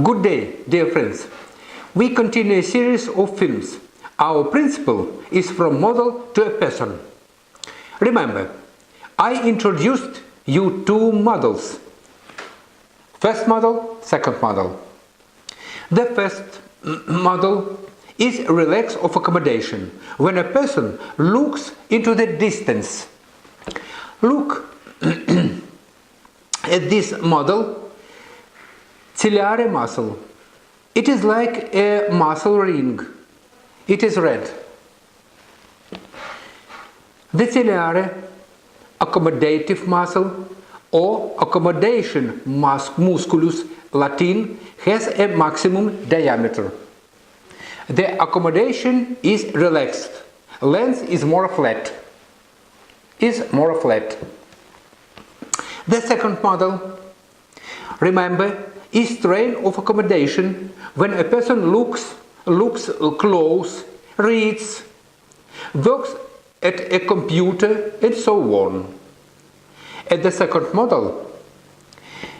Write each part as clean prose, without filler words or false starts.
Good day, dear friends. We continue a series of films. Our principle is from model to a person. Remember, I introduced you two models. First model, second model. The first model is relax of accommodation, when a person looks into the distance. Look at this model. Ciliary muscle. It is like a muscle ring. It is red. The ciliary accommodative muscle or accommodation musculus Latin has a maximum diameter. The accommodation is relaxed. Lens is more flat. The second model, remember, is strain of accommodation when a person looks close, reads, works at a computer, and so on. At the second model,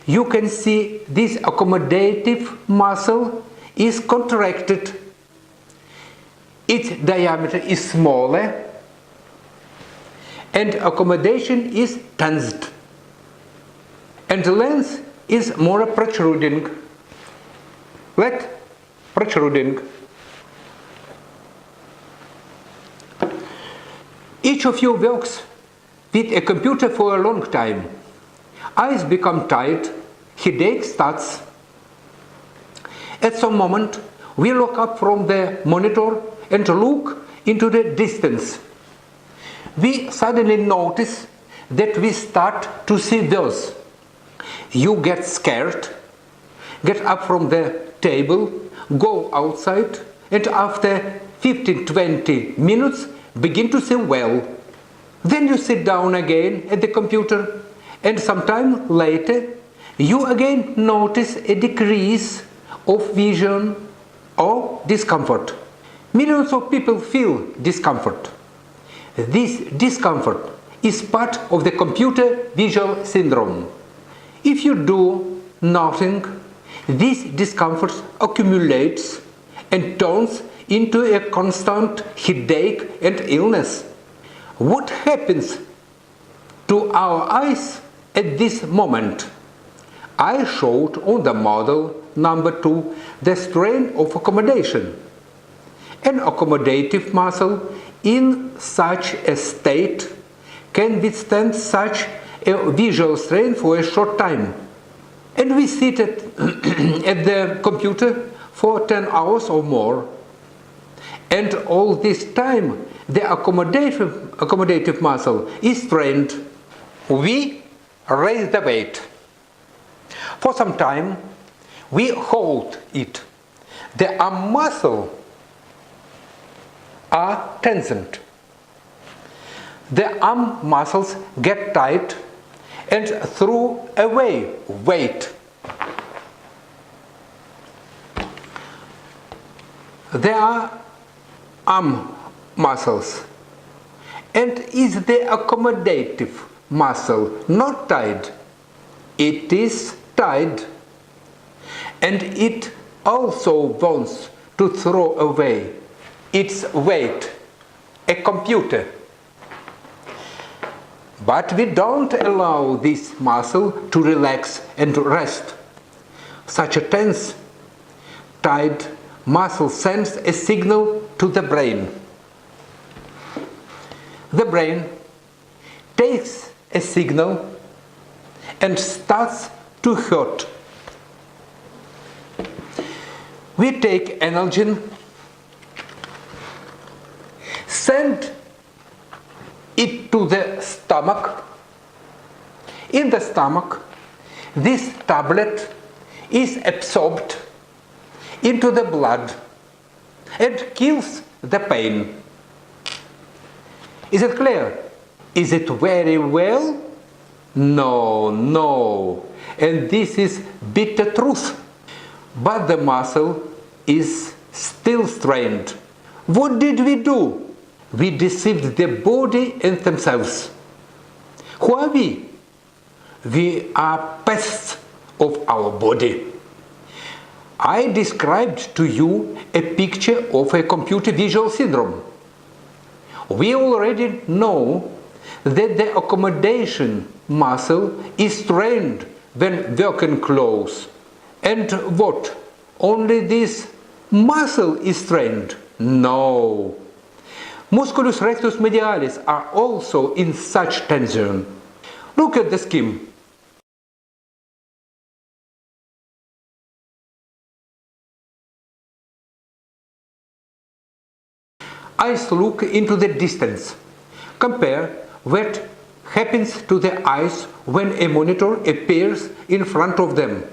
you can see this accommodative muscle is contracted. Its diameter is smaller and accommodation is tensed. And the lens is more protruding. Each of you works with a computer for a long time. Eyes become tired, headache starts. At some moment, we look up from the monitor and look into the distance. We suddenly notice that we start to see those. You get scared, get up from the table, go outside, and after 15-20 minutes begin to see well. Then you sit down again at the computer, and sometime later you again notice a decrease of vision or discomfort. Millions of people feel discomfort. This discomfort is part of the computer visual syndrome. If you do nothing, this discomfort accumulates and turns into a constant headache and illness. What happens to our eyes at this moment? I showed on the model number 2 the strain of accommodation. An accommodative muscle in such a state can withstand such a visual strain for a short time. And we sit at the computer for 10 hours or more. And all this time the accommodative muscle is strained. We raise the weight. For some time we hold it. The arm muscle are tensioned. The arm muscles get tight and throw away weight. There are arm muscles, and is the accommodative muscle not tied? It is tied, and it also wants to throw away its weight, a computer. But we don't allow this muscle to relax and rest. Such a tense, tight muscle sends a signal to the brain. The brain takes a signal and starts to hurt. We take analgesic, send it to the stomach. In the stomach, this tablet is absorbed into the blood and kills the pain. Is it clear? Is it very well? No. And this is bitter truth. But the muscle is still strained. What did we do? We deceived the body and themselves. Who are we? We are pests of our body. I described to you a picture of a computer visual syndrome. We already know that the accommodation muscle is strained when working close. And what? Only this muscle is strained? No. Musculus rectus medialis are also in such tension. Look at the scheme. Eyes look into the distance. Compare what happens to the eyes when a monitor appears in front of them.